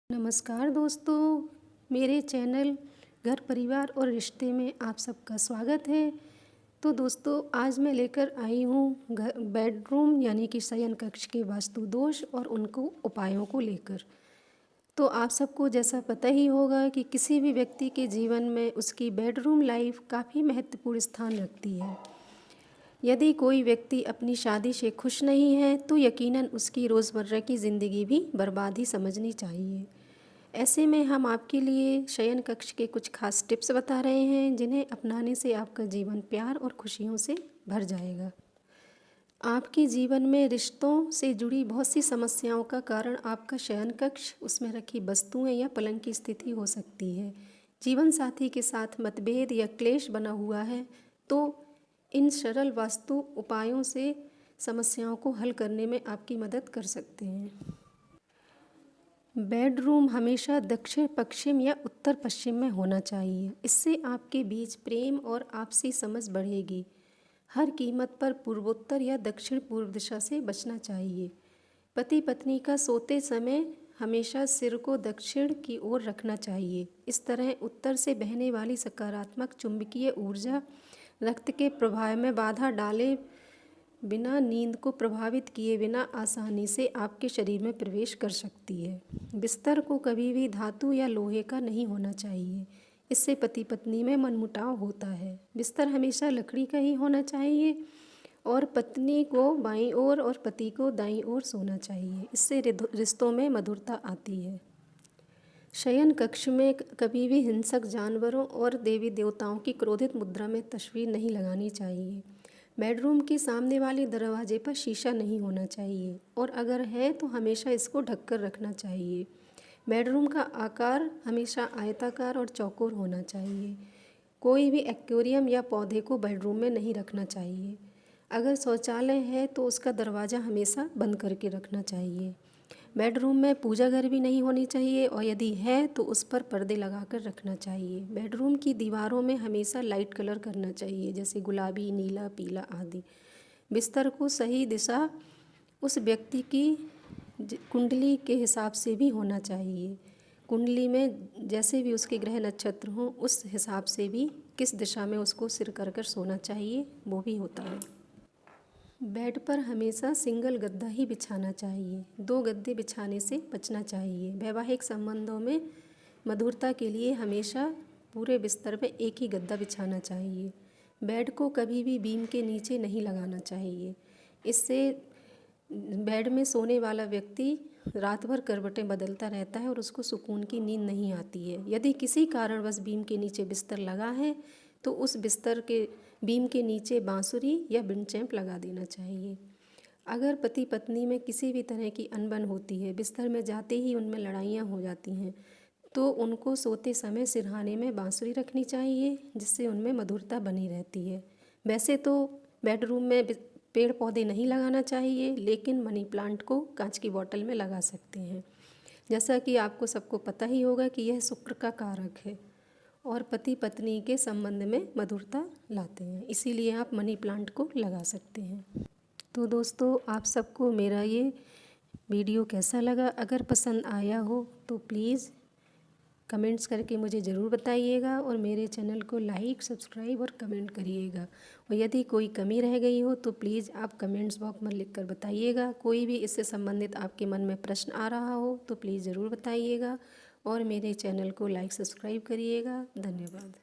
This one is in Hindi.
नमस्कार दोस्तों, मेरे चैनल घर परिवार और रिश्ते में आप सबका स्वागत है। तो दोस्तों, आज मैं लेकर आई हूँ बेडरूम यानी कि शयन कक्ष के वास्तु दोष और उनको उपायों को लेकर। तो आप सबको जैसा पता ही होगा कि किसी भी व्यक्ति के जीवन में उसकी बेडरूम लाइफ काफ़ी महत्वपूर्ण स्थान रखती है। यदि कोई व्यक्ति अपनी शादी से खुश नहीं है तो यकीनन उसकी रोज़मर्रा की ज़िंदगी भी बर्बाद ही समझनी चाहिए। ऐसे में हम आपके लिए शयन कक्ष के कुछ खास टिप्स बता रहे हैं जिन्हें अपनाने से आपका जीवन प्यार और खुशियों से भर जाएगा। आपके जीवन में रिश्तों से जुड़ी बहुत सी समस्याओं का कारण आपका शयन कक्ष, उसमें रखी वस्तुएं या पलंग की स्थिति हो सकती है। जीवन साथी के साथ मतभेद या क्लेश बना हुआ है तो इन सरल वास्तु उपायों से समस्याओं को हल करने में आपकी मदद कर सकते हैं। बेडरूम हमेशा दक्षिण पश्चिम या उत्तर पश्चिम में होना चाहिए। इससे आपके बीच प्रेम और आपसी समझ बढ़ेगी। हर कीमत पर पूर्वोत्तर या दक्षिण पूर्व दिशा से बचना चाहिए। पति पत्नी का सोते समय हमेशा सिर को दक्षिण की ओर रखना चाहिए। इस तरह उत्तर से बहने वाली सकारात्मक चुंबकीय ऊर्जा रक्त के प्रवाह में बाधा डाले बिना, नींद को प्रभावित किए बिना आसानी से आपके शरीर में प्रवेश कर सकती है। बिस्तर को कभी भी धातु या लोहे का नहीं होना चाहिए। इससे पति पत्नी में मनमुटाव होता है। बिस्तर हमेशा लकड़ी का ही होना चाहिए और पत्नी को बाईं ओर और पति को दाईं ओर सोना चाहिए। इससे रिश्तों में मधुरता आती है। शयन कक्ष में कभी भी हिंसक जानवरों और देवी देवताओं की क्रोधित मुद्रा में तस्वीर नहीं लगानी चाहिए। बेडरूम के सामने वाले दरवाजे पर शीशा नहीं होना चाहिए और अगर है तो हमेशा इसको ढककर रखना चाहिए। बेडरूम का आकार हमेशा आयताकार और चौकोर होना चाहिए। कोई भी एक्वेरियम या पौधे को बेडरूम में नहीं रखना चाहिए। अगर शौचालय है तो उसका दरवाज़ा हमेशा बंद करके रखना चाहिए। बेडरूम में पूजा घर भी नहीं होनी चाहिए और यदि है तो उस पर पर्दे लगाकर रखना चाहिए। बेडरूम की दीवारों में हमेशा लाइट कलर करना चाहिए, जैसे गुलाबी, नीला, पीला आदि। बिस्तर को सही दिशा उस व्यक्ति की कुंडली के हिसाब से भी होना चाहिए। कुंडली में जैसे भी उसके ग्रह नक्षत्र हों उस हिसाब से भी किस दिशा में उसको सिर कर कर सोना चाहिए वो भी होता है। बेड पर हमेशा सिंगल गद्दा ही बिछाना चाहिए। 2 गद्दे बिछाने से बचना चाहिए। वैवाहिक संबंधों में मधुरता के लिए हमेशा पूरे बिस्तर में एक ही गद्दा बिछाना चाहिए। बेड को कभी भी बीम के नीचे नहीं लगाना चाहिए। इससे बेड में सोने वाला व्यक्ति रात भर करवटें बदलता रहता है और उसको सुकून की नींद नहीं आती है। यदि किसी कारणवश बीम के नीचे बिस्तर लगा है तो उस बिस्तर के बीम के नीचे बांसुरी या विंड चैंप लगा देना चाहिए। अगर पति पत्नी में किसी भी तरह की अनबन होती है, बिस्तर में जाते ही उनमें लड़ाइयाँ हो जाती हैं, तो उनको सोते समय सिरहाने में बांसुरी रखनी चाहिए जिससे उनमें मधुरता बनी रहती है। वैसे तो बेडरूम में पेड़ पौधे नहीं लगाना चाहिए, लेकिन मनी प्लांट को कांच की बोतल में लगा सकते हैं। जैसा कि आपको सबको पता ही होगा कि यह शुक्र का कारक है और पति पत्नी के संबंध में मधुरता लाते हैं, इसीलिए आप मनी प्लांट को लगा सकते हैं। तो दोस्तों, आप सबको मेरा ये वीडियो कैसा लगा? अगर पसंद आया हो तो प्लीज़ कमेंट्स करके मुझे ज़रूर बताइएगा और मेरे चैनल को लाइक, सब्सक्राइब और कमेंट करिएगा। और यदि कोई कमी रह गई हो तो प्लीज़ आप कमेंट्स बॉक्स में लिख कर बताइएगा। कोई भी इससे संबंधित आपके मन में प्रश्न आ रहा हो तो प्लीज़ ज़रूर बताइएगा और मेरे चैनल को लाइक, सब्सक्राइब करिएगा। धन्यवाद।